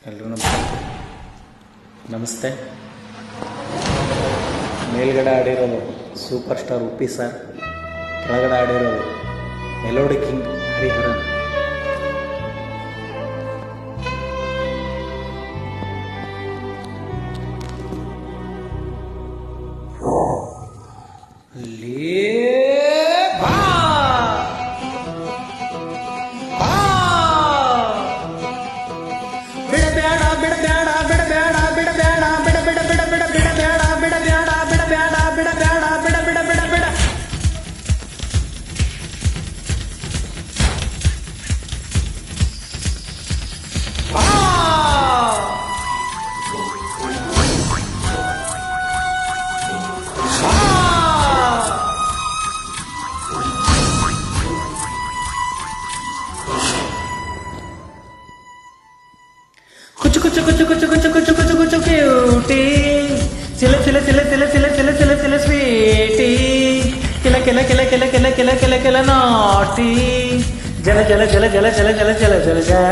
ಎಲ್ರಿಗೂ ನಮಸ್ತೆ. ಮೇಲ್ಗಡೆ ಆಡಿರೋದು ಸೂಪರ್ ಸ್ಟಾರ್ ಉಪ್ಪಿ ಸರ್, ಕೆಳಗಡೆ ಆಡಿರೋದು ಮೆಲೋಡಿ ಕಿಂಗ್ ಹರಿಹರನ್. कुछ कुछ कुछ कुछ कुछ कुछ कुछ कुछ क्यूटी चिले चिले चिले चिले चिले चिले चिले चिले स्वीटी किला किला किला किला किला किला किला किला नॉटी जल जल जल जल जल जल जल जल जा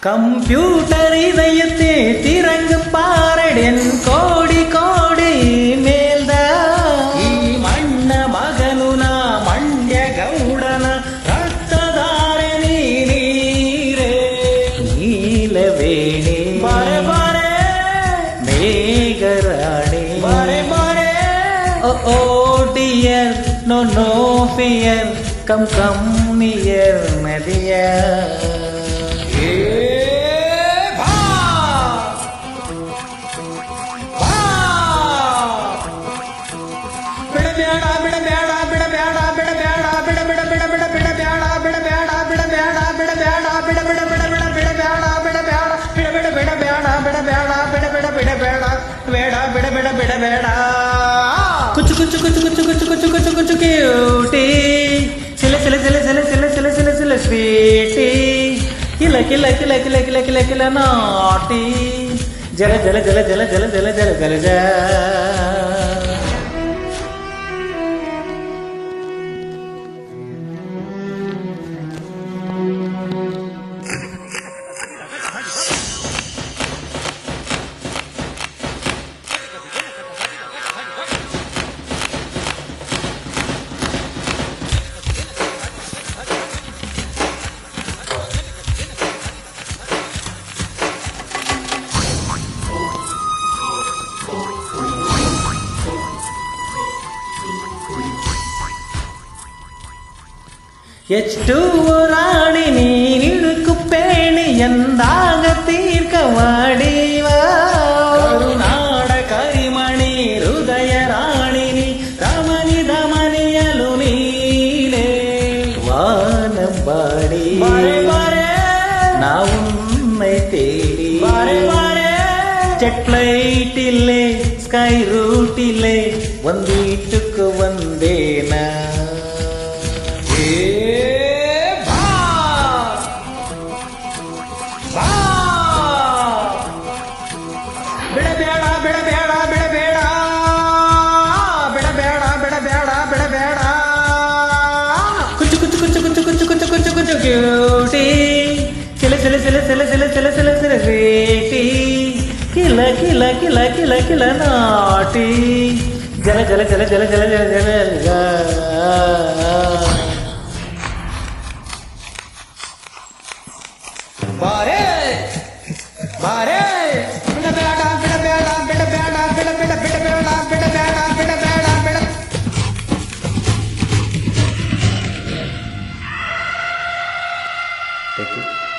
कंप्यूटर இதயத்தே திறங்கு பாரடென் கோடி கோடி ಮೇಲ್ದ ಈ ಮಣ್ಣ ಮಗನುನ ಮಂಡ್ಯ ಗೌಡನ ರಕ್ತಧಾರೆ ನೀರೇ ನೀಲವೇಣಿ ಬಾರೆ ಬಾರೆ ಮೇಘರಾಣಿ ಬಾರೆ ಬಾರೆ oh dear no no fear come come near ನದಿಯ कुछ कुछ कुछ कुछ कुछ कुछ कुछ कुछ क्यूटी चिले चिले चिले चिले चिले चिले चिले चिले स्वीटी किला किला किला किला किला किला किला नॉटी जल जल जल जल जल जल जल जल जा H2O ರಾಣಿ ನೀನಿಡುಕು ಪೇಣಿ ಎಂದಾಗ ತೀರ್ಕವಾಡಿವ ಕರುನಾಡ ಕರಿಮಣಿ ಹೃದಯ ರಾಣಿನಿ ದಮನಿ ದಮನಿಯಲು ನೀನೆ ವಾನಂಬಾಡಿ ಬಾರೆ ಬಾರೆ ನಾವು ಉನ್னை தேடி ಬಾರೆ ಬಾರೆ செட்லைட் இல்லை ஸ்கை ரூட் இல்லை ಒಂದೀಟುಕು ಒಂದೇನಾ क्यूटी चिले चिले चिले चिले चिले चिले चिले चिले स्वीटी किला किला किला किला किला नॉटी जल जल जल जल जल जल जल जा बारे बारे बेड़ा। Thank you.